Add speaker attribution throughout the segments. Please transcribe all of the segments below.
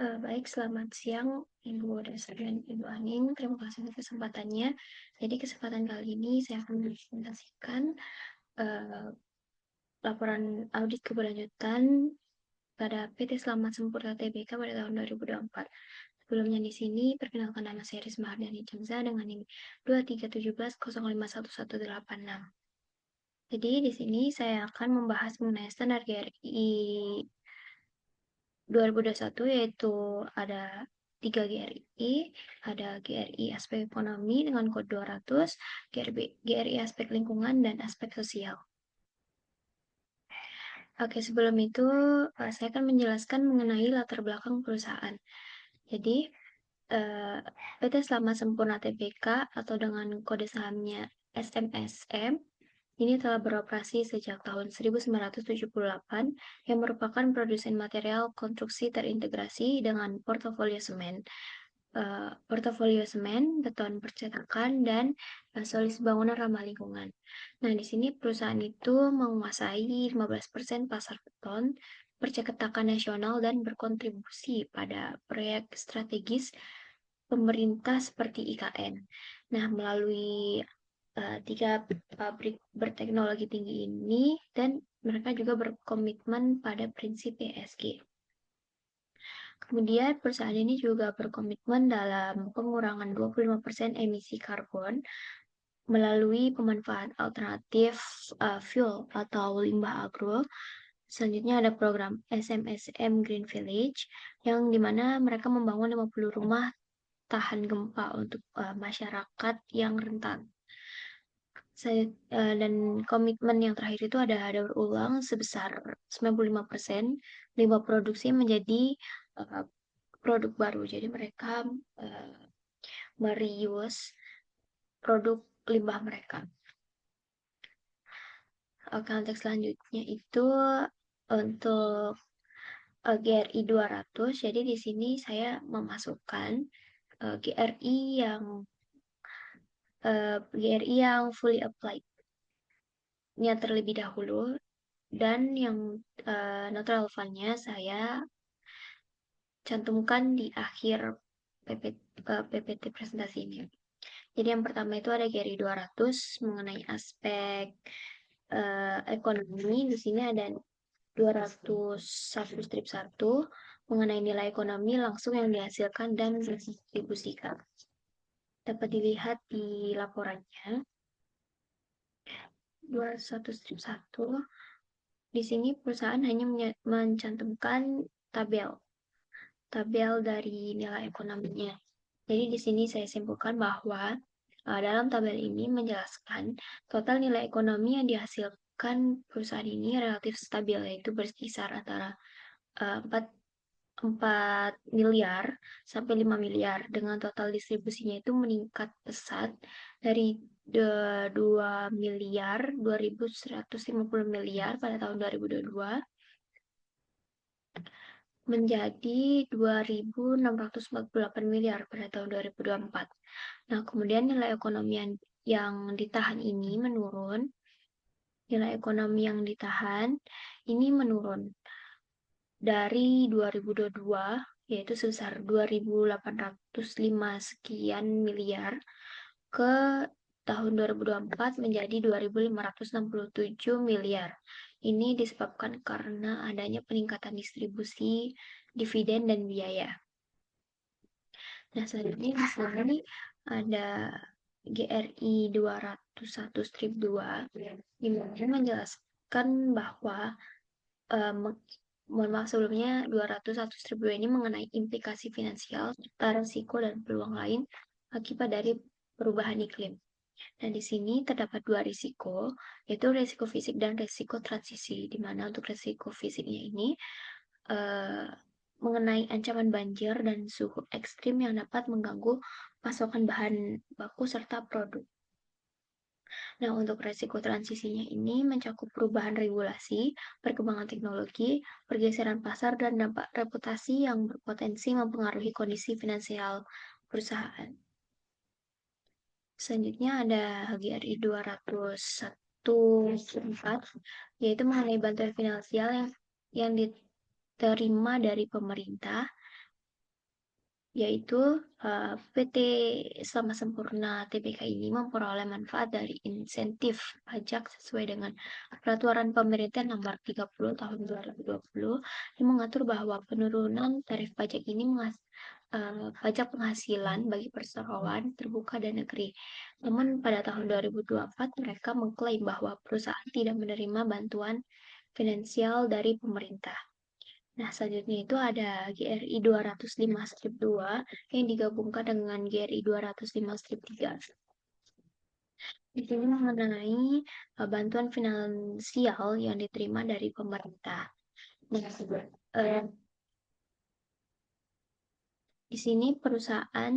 Speaker 1: Baik, selamat siang Ibu Desa dan Ibu Aning. Terima kasih untuk kesempatannya. Jadi kesempatan kali ini saya akan mempresentasikan eh, laporan audit keberlanjutan pada PT Selamat Sempurna Tbk pada tahun 2024. Sebelumnya di sini perkenalkan nama saya Risma Ardhani Jamza dengan NIM 23711051186. Jadi di sini saya akan membahas mengenai standar GRI 2021, yaitu ada 3 GRI, ada GRI aspek ekonomi dengan kode 200, GRI aspek lingkungan, dan aspek sosial. Oke, sebelum itu saya akan menjelaskan mengenai latar belakang perusahaan. Jadi, PT Selamat Sempurna Tbk atau dengan kode sahamnya SMSM ini telah beroperasi sejak tahun 1978 yang merupakan produsen material konstruksi terintegrasi dengan portofolio semen, beton percetakan, dan solusi bangunan ramah lingkungan. Nah, di sini perusahaan itu menguasai 15% pasar beton, percetakan nasional, dan berkontribusi pada proyek strategis pemerintah seperti IKN. Nah, melalui tiga pabrik berteknologi tinggi ini, dan mereka juga berkomitmen pada prinsip ESG. Kemudian perusahaan ini juga berkomitmen dalam pengurangan 25% emisi karbon melalui pemanfaatan alternatif fuel atau limbah agro. Selanjutnya ada program SMSM Green Village yang dimana mereka membangun 50 rumah tahan gempa untuk masyarakat yang rentan. Dan komitmen yang terakhir itu ada daur ulang sebesar 95%, limbah produksi menjadi uh, produk baru. Jadi mereka uh, mereuse produk limbah mereka. Oke, untuk selanjutnya itu untuk GRI 200. Jadi di sini saya memasukkan GRI yang fully applied nya terlebih dahulu, dan yang not relevannya saya cantumkan di akhir PPT presentasi ini. Jadi yang pertama itu ada GRI 200 mengenai aspek ekonomi. Di sini ada 201 strip 1 mengenai nilai ekonomi langsung yang dihasilkan dan didistribusikan. Dapat dilihat di laporannya. 201 strip 1. Di sini perusahaan hanya mencantumkan tabel dari nilai ekonominya. Jadi di sini saya simpulkan bahwa dalam tabel ini menjelaskan total nilai ekonomi yang dihasilkan perusahaan ini relatif stabil, yaitu berkisar antara 4 miliar sampai 5 miliar, dengan total distribusinya itu meningkat pesat dari 2 miliar 2.150 miliar pada tahun 2022 menjadi 2.648 miliar pada tahun 2024. Nah, kemudian nilai ekonomi yang ditahan ini menurun. Nilai ekonomi yang ditahan ini menurun dari 2022, yaitu sebesar 2.805 sekian miliar, ke tahun 2024 menjadi 2.567 miliar. Ini disebabkan karena adanya peningkatan distribusi, dividen, dan biaya. Nah, selanjutnya di sini ada GRI 201 strip 2 yang menjelaskan bahwa mohon maaf sebelumnya, 201 strip 2 ini mengenai implikasi finansial, risiko, dan peluang lain akibat dari perubahan iklim. Nah, di sini terdapat 2 risiko, yaitu risiko fisik dan risiko transisi, di mana untuk risiko fisiknya ini mengenai ancaman banjir dan suhu ekstrim yang dapat mengganggu pasokan bahan baku serta produk. Nah, untuk risiko transisinya ini mencakup perubahan regulasi, perkembangan teknologi, pergeseran pasar, dan dampak reputasi yang berpotensi mempengaruhi kondisi finansial perusahaan. Selanjutnya ada GRI 201.4, yaitu mengenai bantuan finansial yang diterima dari pemerintah yaitu PT Selama Sempurna Tbk ini memperoleh manfaat dari insentif pajak sesuai dengan Peraturan Pemerintah Nomor 30 Tahun 2020 yang mengatur bahwa penurunan tarif pajak ini pajak penghasilan bagi perseroan terbuka dan negeri. Namun pada tahun 2024 mereka mengklaim bahwa perusahaan tidak menerima bantuan finansial dari pemerintah. Nah, selanjutnya itu ada GRI 205/2 yang digabungkan dengan GRI 205/3. Di sini mengenai bantuan finansial yang diterima dari pemerintah. Nah, di sini perusahaan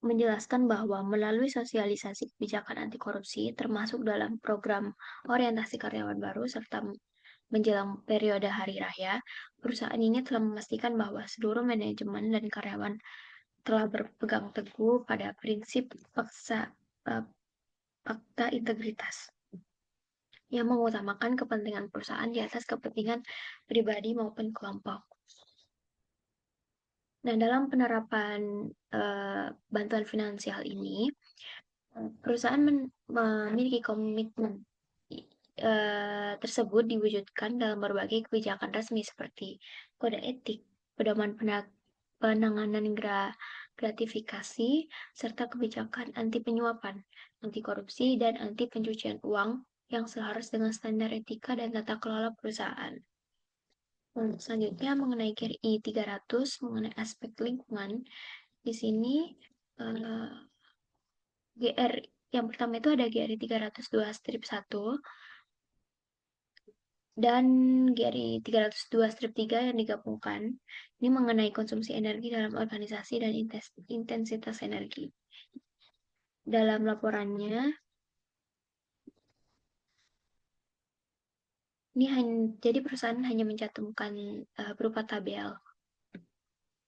Speaker 1: menjelaskan bahwa melalui sosialisasi kebijakan anti korupsi, termasuk dalam program orientasi karyawan baru serta menjelang periode hari raya, perusahaan ini telah memastikan bahwa seluruh manajemen dan karyawan telah berpegang teguh pada prinsip fakta integritas yang mengutamakan kepentingan perusahaan di atas kepentingan pribadi maupun kelompok. Nah, dalam penerapan bantuan finansial ini, perusahaan memiliki komitmen tersebut diwujudkan dalam berbagai kebijakan resmi seperti kode etik, pedoman penanganan gratifikasi, serta kebijakan anti penyuapan, anti korupsi, dan anti pencucian uang yang selaras dengan standar etika dan tata kelola perusahaan. Untuk selanjutnya mengenai GRI 300 mengenai aspek lingkungan, di sini GR yang pertama itu ada GRI 302/1 dan GRI 302/3 yang digabungkan. Ini mengenai konsumsi energi dalam organisasi dan intensitas energi. Dalam laporannya, jadi perusahaan hanya mencantumkan berupa tabel.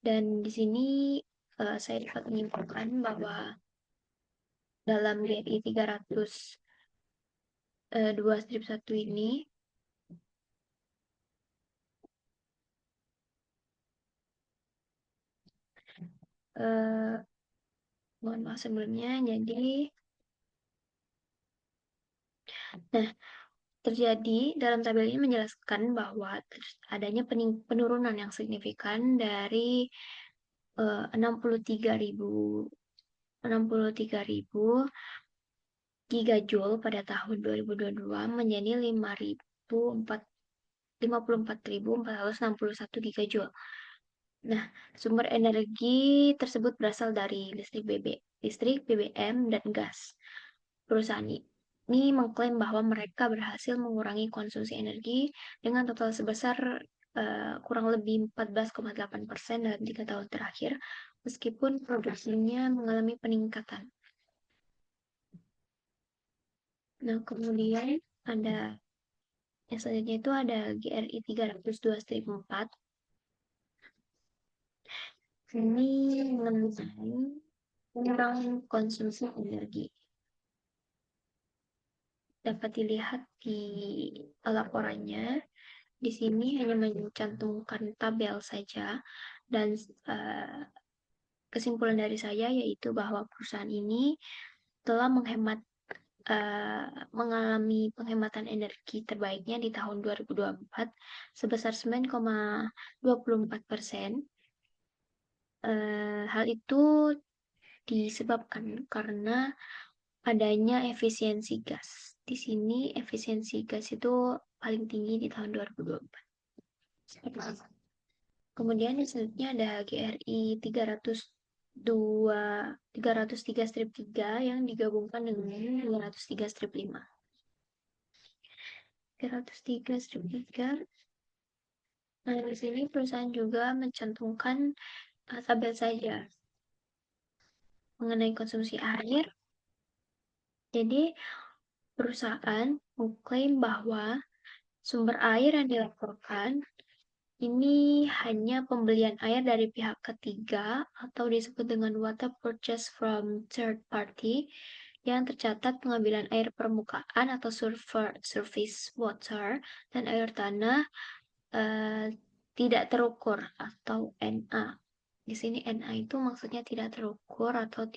Speaker 1: Dan di sini saya dapat menyimpulkan bahwa dalam GRI 302/1 ini mohon maaf sebelumnya. Jadi, nah, terjadi dalam tabel ini menjelaskan bahwa adanya penurunan yang signifikan dari 63.000 gigajoule pada tahun 2022 menjadi 54.461 gigajoule. Nah, sumber energi tersebut berasal dari listrik, BBM, dan gas. Perusahaan ini mengklaim bahwa mereka berhasil mengurangi konsumsi energi dengan total sebesar kurang lebih 14,8% dalam 3 tahun terakhir, meskipun produksinya mengalami peningkatan. Nah, kemudian ada yang selanjutnya itu ada GRI 302/4. Ini mengenai mengurangi konsumsi energi. Dapat dilihat di laporannya. Di sini hanya mencantumkan tabel saja dan kesimpulan dari saya yaitu bahwa perusahaan ini telah mengalami penghematan energi terbaiknya di tahun 2024 sebesar 9,24%. Hal itu disebabkan karena adanya efisiensi gas. Di sini efisiensi gas itu paling tinggi di tahun 2024. Kemudian yang selanjutnya ada GRI 303/3 yang digabungkan dengan 203/5. 303/3. Nah, di sini perusahaan juga mencantumkan tabel saja mengenai konsumsi air. Jadi, perusahaan mengklaim bahwa sumber air yang dilaporkan ini hanya pembelian air dari pihak ketiga atau disebut dengan water purchase from third party yang tercatat pengambilan air permukaan atau surface water dan air tanah tidak terukur atau NA. Di sini NA itu maksudnya tidak terukur atau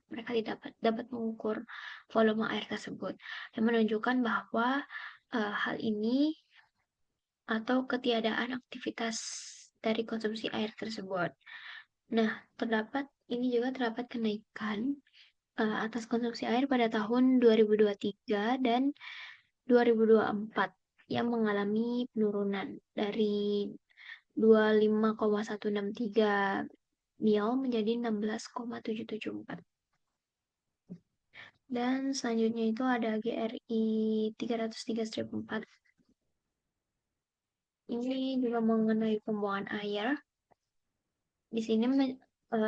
Speaker 1: mereka tidak dapat mengukur volume air tersebut, yang menunjukkan bahwa hal ini atau ketiadaan aktivitas dari konsumsi air tersebut. Nah, ini juga terdapat kenaikan atas konsumsi air pada tahun 2023 dan 2024 yang mengalami penurunan dari 25,163 mil menjadi 16,774. Dan selanjutnya itu ada GRI 303-4. Ini juga mengenai pembuangan air. Di sini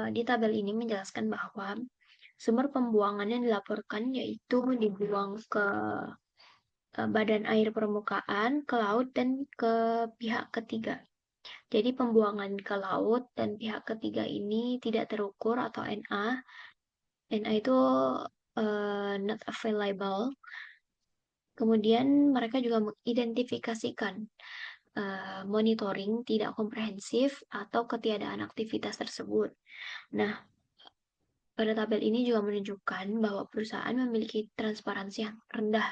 Speaker 1: di tabel ini menjelaskan bahwa sumber pembuangan yang dilaporkan yaitu dibuang ke badan air permukaan, ke laut, dan ke pihak ketiga. Jadi pembuangan ke laut dan pihak ketiga ini tidak terukur atau NA. NA itu not available. Kemudian mereka juga mengidentifikasikan monitoring tidak komprehensif atau ketiadaan aktivitas tersebut. Nah, pada tabel ini juga menunjukkan bahwa perusahaan memiliki transparansi yang rendah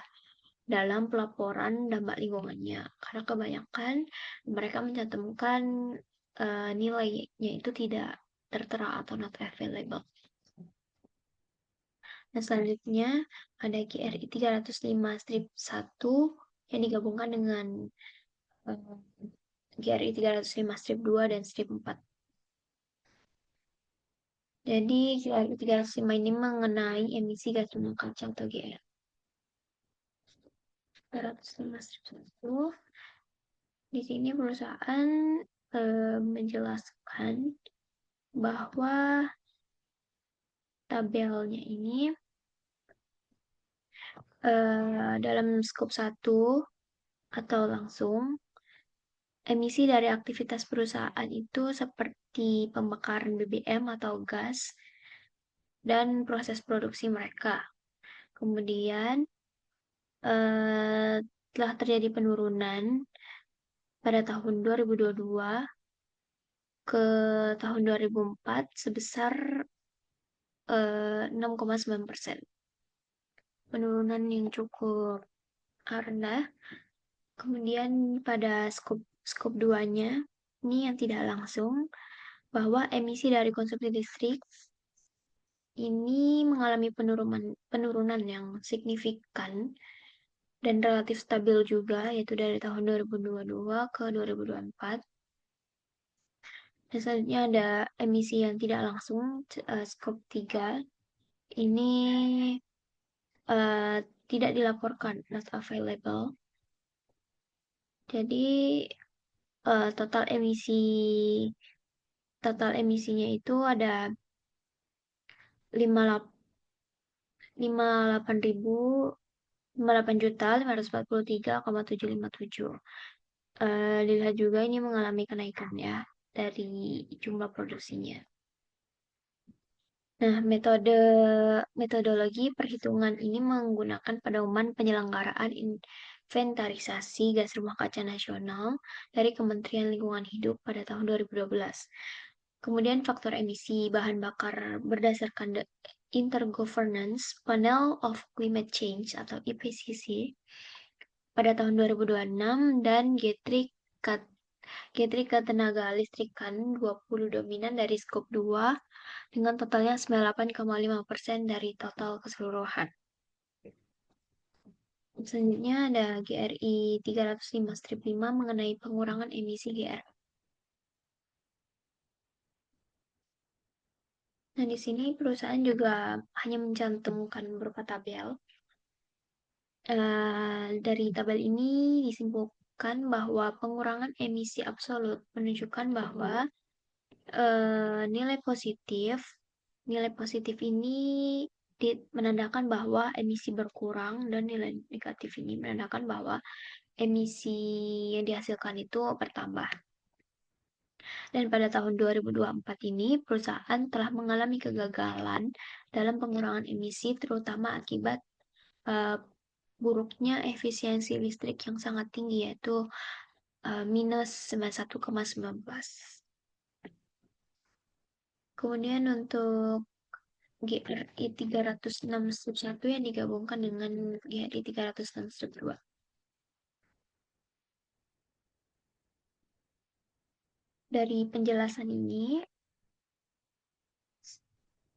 Speaker 1: dalam pelaporan dampak lingkungannya. Karena kebanyakan mereka mencantumkan nilainya itu tidak tertera atau not available. Nah, selanjutnya ada GRI 305-1 yang digabungkan dengan GRI 305-2 dan strip 4. Jadi GRI 305 ini mengenai emisi gas rumah kaca atau GR. 305-1. Di sini perusahaan menjelaskan bahwa tabelnya ini dalam skop 1 atau langsung emisi dari aktivitas perusahaan itu seperti pembakaran BBM atau gas dan proses produksi mereka. Kemudian telah terjadi penurunan pada tahun 2022 ke tahun 2004 sebesar 6,9%. Penurunan yang cukup rendah. Kemudian pada skop 2-nya, ini yang tidak langsung, bahwa emisi dari konsumsi listrik ini mengalami penurunan yang signifikan dan relatif stabil juga, yaitu dari tahun 2022 ke 2024. Dan selanjutnya ada emisi yang tidak langsung, skop 3. Ini tidak dilaporkan, not available. Jadi total emisinya itu ada 58.543,757. Dilihat juga ini mengalami kenaikan ya dari jumlah produksinya. Nah, metodologi perhitungan ini menggunakan pedoman penyelenggaraan inventarisasi gas rumah kaca nasional dari Kementerian Lingkungan Hidup pada tahun 2012. Kemudian faktor emisi bahan bakar berdasarkan The Intergovernance Panel of Climate Change atau IPCC pada tahun 2026 dan Getri ketenaga listrikan 20 dominan dari skop 2 dengan totalnya 98,5% dari total keseluruhan. Selanjutnya ada GRI 305-5 mengenai pengurangan emisi GR. Nah, di sini perusahaan juga hanya mencantumkan berupa tabel. Dari tabel ini disimpulkan bahwa pengurangan emisi absolut menunjukkan bahwa nilai positif ini menandakan bahwa emisi berkurang dan nilai negatif ini menandakan bahwa emisi yang dihasilkan itu bertambah. Dan pada tahun 2024 ini, perusahaan telah mengalami kegagalan dalam pengurangan emisi, terutama akibat buruknya efisiensi listrik yang sangat tinggi, yaitu minus 91,19. Kemudian untuk GRI 306/1 yang digabungkan dengan GRI 306/2. Dari penjelasan ini,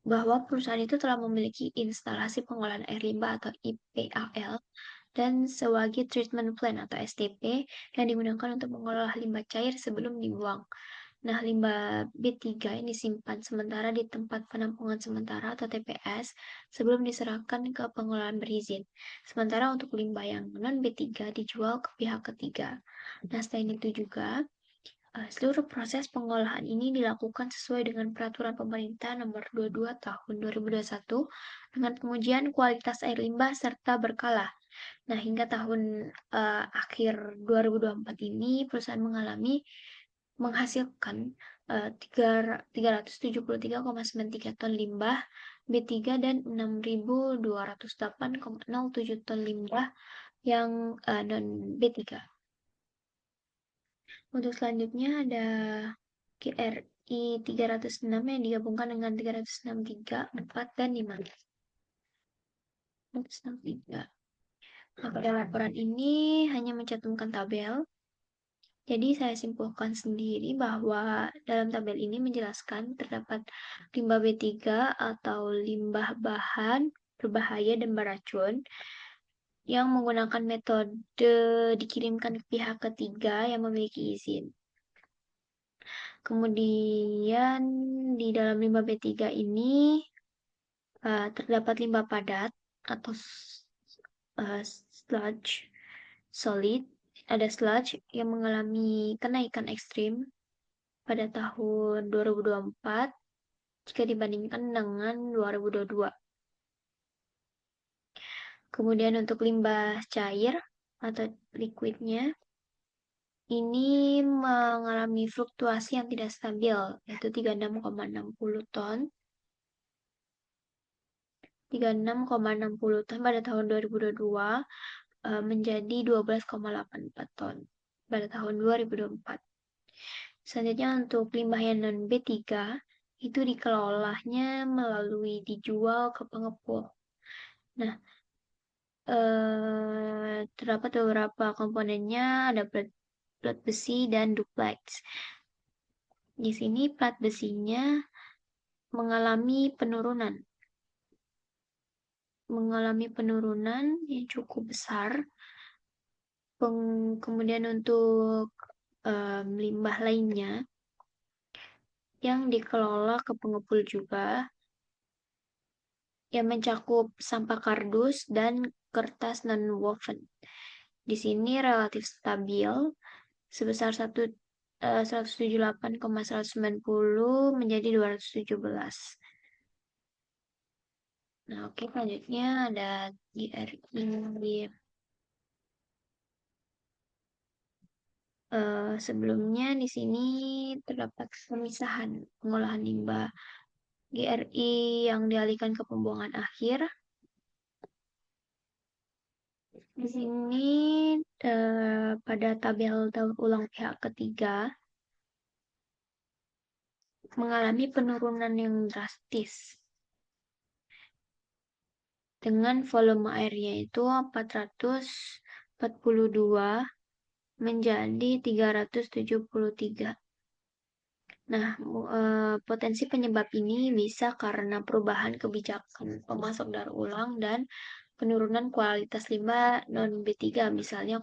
Speaker 1: bahwa perusahaan itu telah memiliki instalasi pengolahan air limbah atau IPAL dan sewagi treatment plant atau STP yang digunakan untuk mengolah limbah cair sebelum dibuang. Nah, limbah B3 ini disimpan sementara di tempat penampungan sementara atau TPS sebelum diserahkan ke pengolahan berizin. Sementara untuk limbah yang non B3 dijual ke pihak ketiga. Nah, selain itu juga, seluruh proses pengolahan ini dilakukan sesuai dengan Peraturan Pemerintah Nomor 22 Tahun 2021 dengan pengujian kualitas air limbah serta berkala. Nah, hingga tahun akhir 2024 ini perusahaan menghasilkan 373,93 ton limbah B3 dan 6.208,07 ton limbah yang non B3. Untuk selanjutnya ada GRI 306 yang digabungkan dengan 363, 4, dan 5. 363. Nah, pada laporan ini hanya mencantumkan tabel. Jadi saya simpulkan sendiri bahwa dalam tabel ini menjelaskan terdapat limbah B3 atau limbah bahan berbahaya dan beracun yang menggunakan metode dikirimkan ke pihak ketiga yang memiliki izin. Kemudian di dalam limbah B3 ini terdapat limbah padat atau sludge solid. Ada sludge yang mengalami kenaikan ekstrim pada tahun 2024 jika dibandingkan dengan 2022. Kemudian untuk limbah cair atau liquidnya, ini mengalami fluktuasi yang tidak stabil, yaitu 36,60 ton 36,60 ton pada tahun 2022 menjadi 12,84 ton pada tahun 2024. Selanjutnya untuk limbah yang non B3 itu dikelolanya melalui dijual ke pengepul. Nah, terdapat beberapa komponennya, ada plat besi dan duplex. Di sini plat besinya mengalami penurunan yang cukup besar. Kemudian untuk limbah lainnya yang dikelola ke pengepul juga, yang mencakup sampah kardus dan kertas non-woven. Di sini relatif stabil sebesar 178,190 menjadi 217. Nah, oke, selanjutnya ada GRI. Sebelumnya di sini terdapat pemisahan pengolahan limbah GRI yang dialihkan ke pembuangan akhir. Di sini pada tabel daur ulang pihak ketiga mengalami penurunan yang drastis dengan volume airnya itu 442 menjadi 373. Nah, potensi penyebab ini bisa karena perubahan kebijakan pemasok daur ulang dan penurunan kualitas limbah non B3, misalnya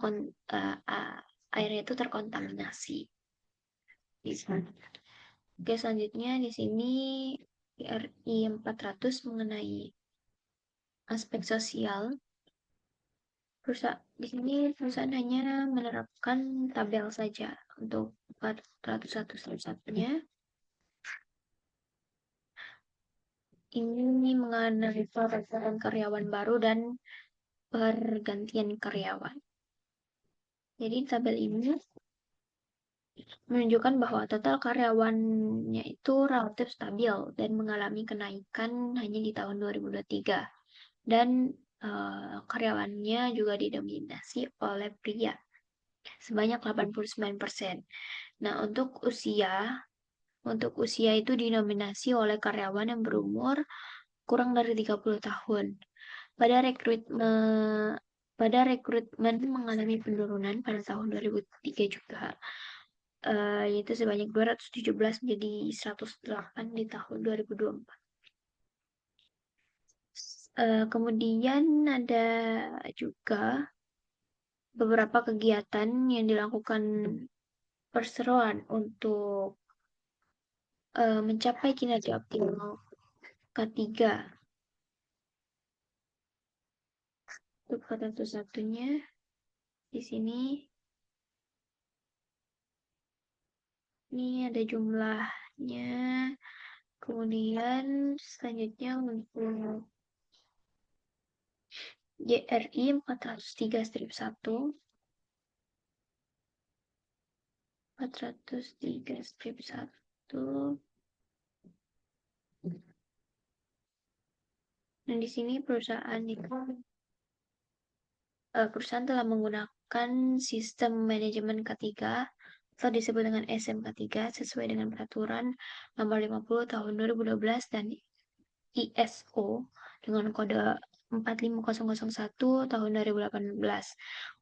Speaker 1: airnya itu terkontaminasi. Bisa. Oke, selanjutnya di sini RI 400 mengenai aspek sosial. Di sini perusahaan hanya menerapkan tabel saja untuk 401 satu-satunya. Ini mengenai perekrutan karyawan baru dan pergantian karyawan. Jadi tabel ini menunjukkan bahwa total karyawannya itu relatif stabil dan mengalami kenaikan hanya di tahun 2023. Dan karyawannya juga didominasi oleh pria sebanyak 89%. Nah, untuk untuk usia itu dinominasi oleh karyawan yang berumur kurang dari 30 tahun. Pada rekrutmen pada rekrutmen mengalami penurunan pada tahun 2003 juga, yaitu sebanyak 217 menjadi 108 di tahun 2024. Kemudian ada juga beberapa kegiatan yang dilakukan perseroan untuk mencapai kinerja optimal K3. Untuk satu-satunya di sini ini ada jumlahnya. Kemudian selanjutnya untuk JRI 403-1 403-1. Nah, di sini perusahaan telah menggunakan sistem manajemen K3 atau disebut dengan SMK3 sesuai dengan peraturan nomor 50 tahun 2012 dan ISO dengan kode 45001 tahun 2018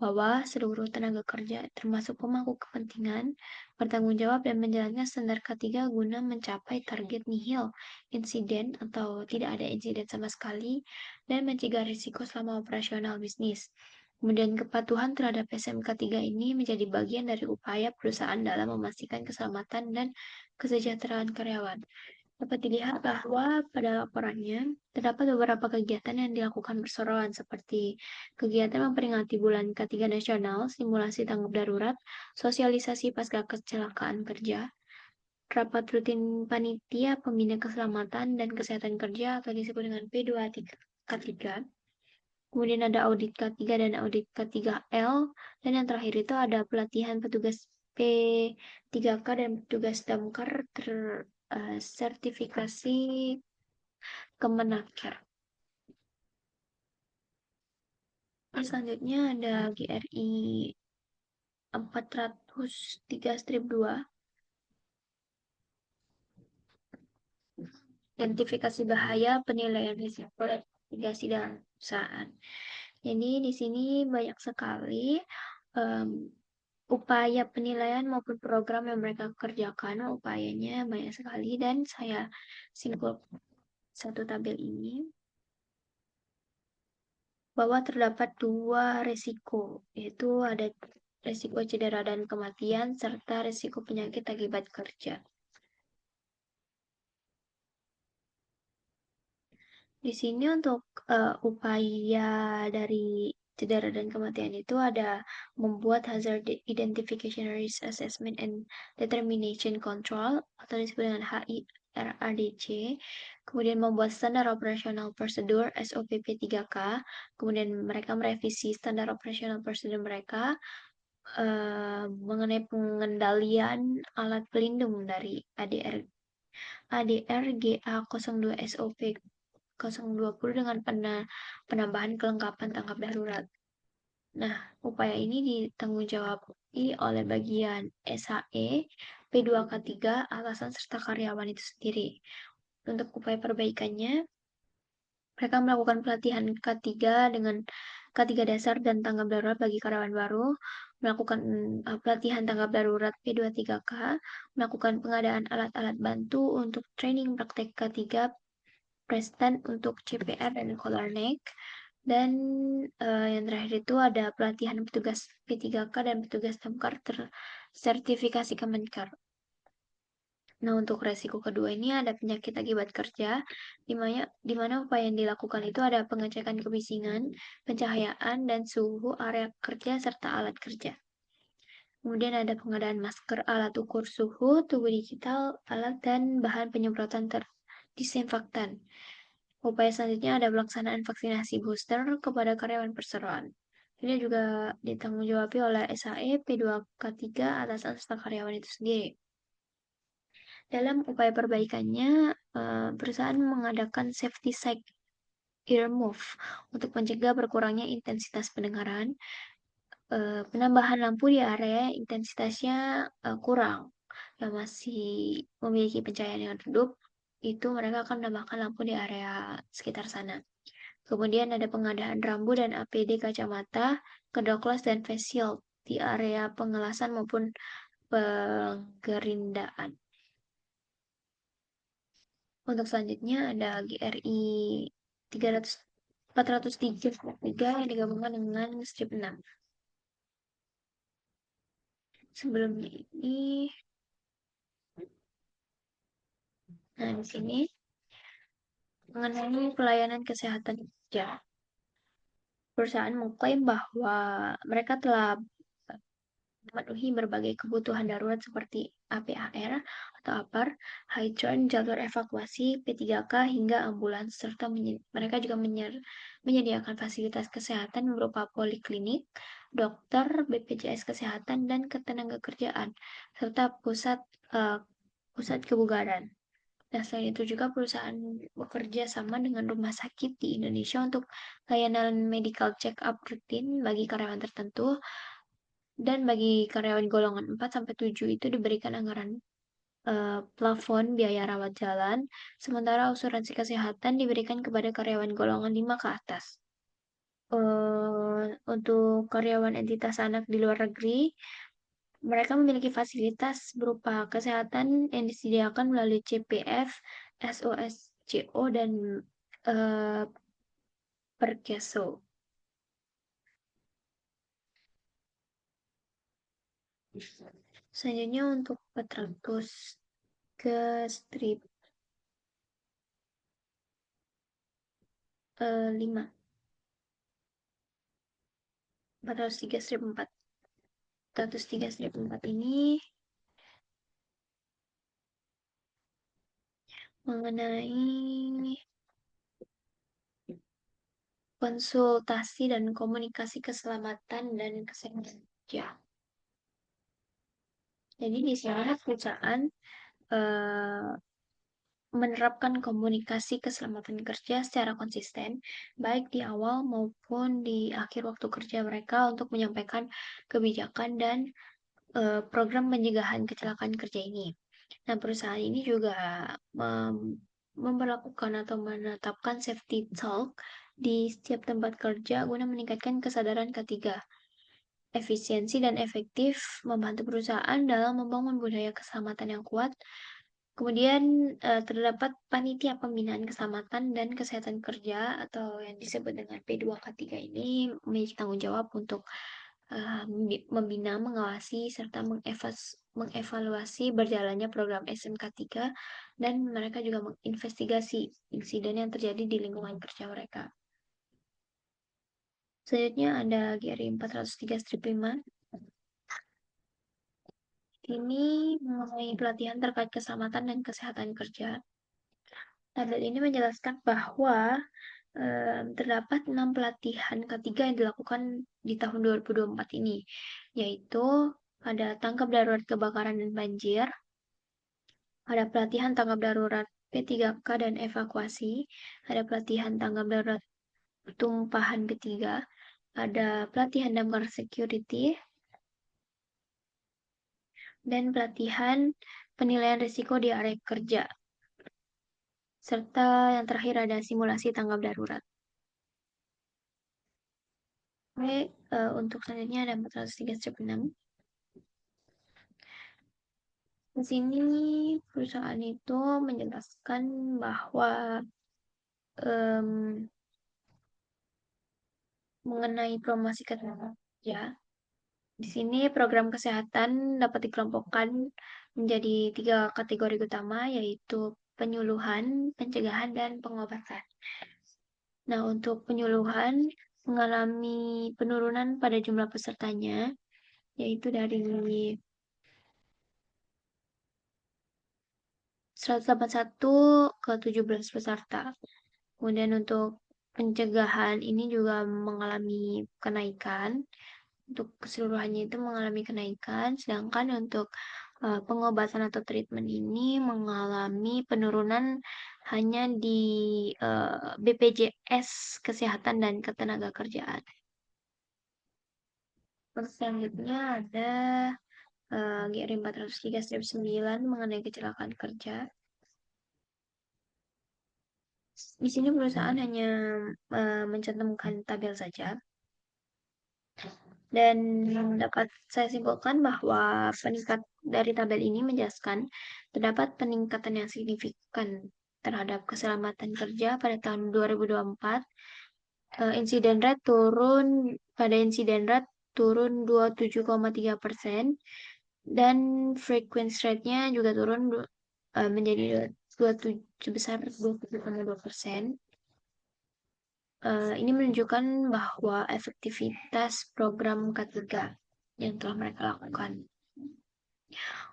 Speaker 1: bahwa seluruh tenaga kerja termasuk pemangku kepentingan bertanggung jawab dan menjalankan standar K3 guna mencapai target nihil insiden atau tidak ada insiden sama sekali dan mencegah risiko selama operasional bisnis. Kemudian kepatuhan terhadap SMK3 ini menjadi bagian dari upaya perusahaan dalam memastikan keselamatan dan kesejahteraan karyawan. Dapat dilihat bahwa pada laporannya terdapat beberapa kegiatan yang dilakukan perseroan seperti kegiatan memperingati bulan K3 nasional, simulasi tanggap darurat, sosialisasi pasca kecelakaan kerja, rapat rutin panitia pembina keselamatan dan kesehatan kerja atau disebut dengan P2K3. Kemudian ada audit K3 dan audit K3L, dan yang terakhir itu ada pelatihan petugas P3K dan petugas damkar sertifikasi Kemenaker. Selanjutnya ada GRI 403-2, identifikasi bahaya penilaian risiko mitigasi dalam perusahaan. Jadi di sini banyak sekali upaya penilaian maupun program yang mereka kerjakan, upayanya banyak sekali dan saya simpul satu tabel ini bahwa terdapat dua resiko, yaitu ada resiko cedera dan kematian serta resiko penyakit akibat kerja. Di sini untuk upaya dari cedera dan kematian itu ada membuat Hazard Identification Risk Assessment and Determination Control atau disebut dengan HIRADC, kemudian membuat standar operasional prosedur SOPP 3K, kemudian mereka merevisi standar operasional prosedur mereka mengenai pengendalian alat pelindung dari ADRGA02 SOP 020 dengan penambahan kelengkapan tanggap darurat. Nah, upaya ini ditanggungjawabkan oleh bagian SHE, P2K3, atasan serta karyawan itu sendiri. Untuk upaya perbaikannya, mereka melakukan pelatihan K3 dengan K3 dasar dan tanggap darurat bagi karyawan baru, melakukan pelatihan tanggap darurat P23K, melakukan pengadaan alat-alat bantu untuk training praktek K3, Prestan untuk CPR dan collar neck, dan yang terakhir itu ada pelatihan petugas P3K dan petugas damkar sertifikasi Kemenkar. Nah, untuk resiko kedua ini ada penyakit akibat kerja, di mana upaya yang dilakukan itu ada pengecekan kebisingan, pencahayaan, dan suhu area kerja serta alat kerja. Kemudian ada pengadaan masker, alat ukur suhu, tubuh digital, alat, dan bahan penyemprotan disinfektan. Upaya selanjutnya ada pelaksanaan vaksinasi booster kepada karyawan perseroan. Ini juga ditanggung-jawabi oleh SHE P2K3 atas karyawan itu sendiri. Dalam upaya perbaikannya, perusahaan mengadakan safety site ear move untuk mencegah berkurangnya intensitas pendengaran, penambahan lampu di area intensitasnya kurang, yang masih memiliki pencahayaan yang redup, itu mereka akan menambahkan lampu di area sekitar sana. Kemudian ada pengadaan rambu dan APD kacamata, kedok kelas dan face shield di area pengelasan maupun penggerindaan. Untuk selanjutnya ada GRI 300 403 yang digabungkan dengan strip 6. Sebelumnya ini, nah di sini mengenai pelayanan kesehatan kerja, perusahaan mengklaim bahwa mereka telah memenuhi berbagai kebutuhan darurat seperti APAR atau APAR, hydrant, jalur evakuasi, P3K, hingga ambulans, serta mereka juga menyediakan fasilitas kesehatan berupa poliklinik, dokter, BPJS Kesehatan, dan ketenaga kerjaan, serta pusat kebugaran. Nah, selain itu juga perusahaan bekerja sama dengan rumah sakit di Indonesia untuk layanan medical check-up rutin bagi karyawan tertentu, dan bagi karyawan golongan 4 sampai 7 itu diberikan anggaran plafon biaya rawat jalan, sementara asuransi kesehatan diberikan kepada karyawan golongan 5 ke atas. Untuk karyawan entitas anak di luar negeri, mereka memiliki fasilitas berupa kesehatan yang disediakan melalui CPF, SOSCO, dan uh, Perkeso. Selanjutnya untuk 400 ke strip 5. 403 strip 4. 403 strip 4 ini mengenai konsultasi dan komunikasi keselamatan dan kesehatan kerja. Jadi di sini perusahaan eh, menerapkan komunikasi keselamatan kerja secara konsisten, baik di awal maupun di akhir waktu kerja mereka untuk menyampaikan kebijakan dan program pencegahan kecelakaan kerja ini. Nah, perusahaan ini juga memperlakukan atau menetapkan safety talk di setiap tempat kerja guna meningkatkan kesadaran ketiga, efisiensi dan efektif, membantu perusahaan dalam membangun budaya keselamatan yang kuat. Kemudian terdapat panitia pembinaan keselamatan dan kesehatan kerja atau yang disebut dengan P2K3 ini memiliki tanggung jawab untuk membina, mengawasi, serta mengevaluasi berjalannya program SMK3, dan mereka juga menginvestigasi insiden yang terjadi di lingkungan kerja mereka. Selanjutnya ada GRI 403 strip 5. Ini mengenai pelatihan terkait keselamatan dan kesehatan kerja. Tabel ini menjelaskan bahwa terdapat 6 pelatihan ketiga yang dilakukan di tahun 2024 ini, yaitu ada tanggap darurat kebakaran dan banjir, ada pelatihan tanggap darurat P3K dan evakuasi, ada pelatihan tanggap darurat tumpahan ketiga, ada pelatihan damkar security, dan pelatihan penilaian risiko di area kerja, serta yang terakhir ada simulasi tanggap darurat. Oke, untuk selanjutnya ada 403/6. Di sini perusahaan itu menjelaskan bahwa um, mengenai promosi kerja, di sini program kesehatan dapat dikelompokkan menjadi 3 kategori utama, yaitu penyuluhan, pencegahan, dan pengobatan. Nah, untuk penyuluhan mengalami penurunan pada jumlah pesertanya, yaitu dari 181 ke 17 peserta. Kemudian untuk pencegahan ini juga mengalami kenaikan. Untuk keseluruhannya itu mengalami kenaikan, sedangkan untuk pengobatan atau treatment ini mengalami penurunan hanya di BPJS Kesehatan dan Ketenagakerjaan. Terus selanjutnya ada GRI 403/9 mengenai kecelakaan kerja. Di sini perusahaan hanya mencantumkan tabel saja. Dan dapat saya simpulkan bahwa peningkat dari tabel ini menjelaskan terdapat peningkatan yang signifikan terhadap keselamatan kerja pada tahun 2024. Insiden rate turun 27,3% dan frequency rate-nya juga turun menjadi sebesar 27,2%. Ini menunjukkan bahwa efektivitas program K3 yang telah mereka lakukan.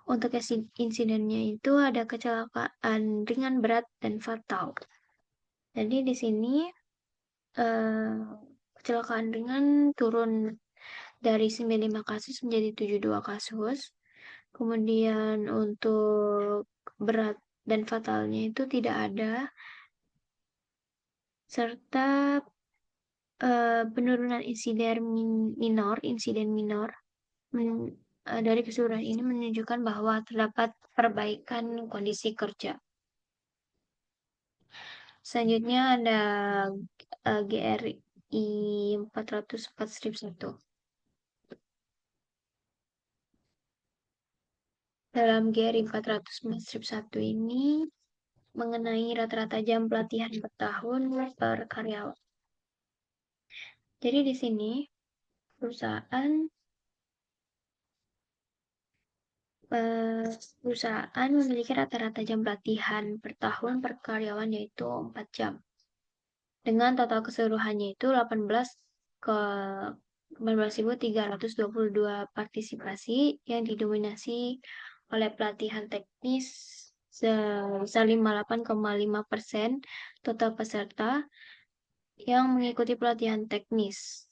Speaker 1: Untuk insidennya itu ada kecelakaan ringan, berat, dan fatal. Jadi di sini kecelakaan ringan turun dari 95 kasus menjadi 72 kasus. Kemudian untuk berat dan fatalnya itu tidak ada, serta penurunan insiden minor dari keseluruhan ini menunjukkan bahwa terdapat perbaikan kondisi kerja. Selanjutnya ada GRI 404/1. Dalam GRI 404/1 ini mengenai rata-rata jam pelatihan per tahun per karyawan. Jadi di sini perusahaan memiliki rata-rata jam pelatihan per tahun per karyawan yaitu 4 jam. Dengan total keseluruhannya itu 18.322 partisipasi yang didominasi oleh pelatihan teknis sebesar 58,5% total peserta yang mengikuti pelatihan teknis.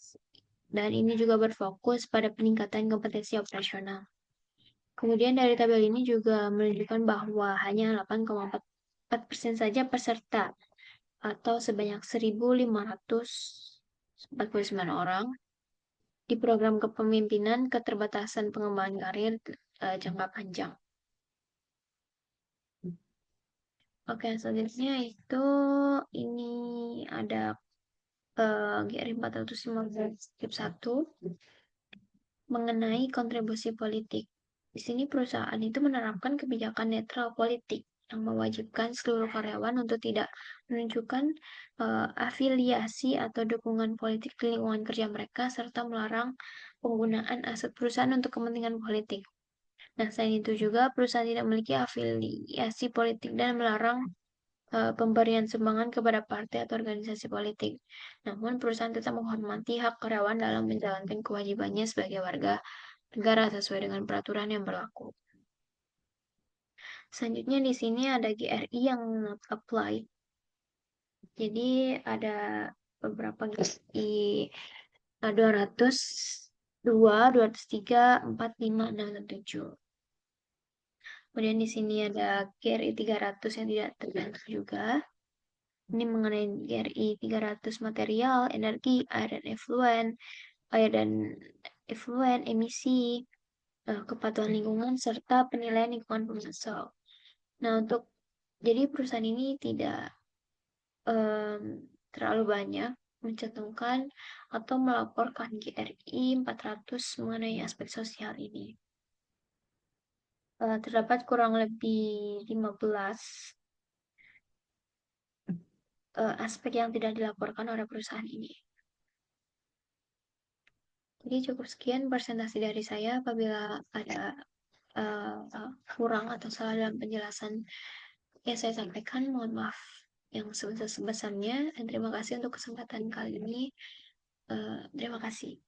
Speaker 1: Dan ini juga berfokus pada peningkatan kompetensi operasional. Kemudian dari tabel ini juga menunjukkan bahwa hanya 8,4% saja peserta atau sebanyak 1.549 orang di program kepemimpinan keterbatasan pengembangan karir jangka panjang. Oke, selanjutnya itu ini ada GRI 415/1 mengenai kontribusi politik. Di sini perusahaan itu menerapkan kebijakan netral politik yang mewajibkan seluruh karyawan untuk tidak menunjukkan afiliasi atau dukungan politik di lingkungan kerja mereka, serta melarang penggunaan aset perusahaan untuk kepentingan politik. Nah, selain itu juga perusahaan tidak memiliki afiliasi politik dan melarang pemberian sumbangan kepada partai atau organisasi politik. Namun, perusahaan tetap menghormati hak karyawan dalam menjalankan kewajibannya sebagai warga negara sesuai dengan peraturan yang berlaku. Selanjutnya di sini ada GRI yang not applied. Jadi ada beberapa GRI 202, 203, 4, 5, 6, dan 7. Kemudian di sini ada GRI 300 yang tidak tergantung juga. Ini mengenai GRI 300 material, energi, air dan efluen, emisi, kepatuhan lingkungan, serta penilaian lingkungan pemasok. Nah, jadi perusahaan ini tidak terlalu banyak mencantumkan atau melaporkan GRI 400 mengenai aspek sosial ini. Terdapat kurang lebih 15 aspek yang tidak dilaporkan oleh perusahaan ini. Jadi cukup sekian presentasi dari saya. Apabila ada kurang atau salah dalam penjelasan yang saya sampaikan, mohon maaf yang sebesar-besarnya. Dan terima kasih untuk kesempatan kali ini. Terima kasih.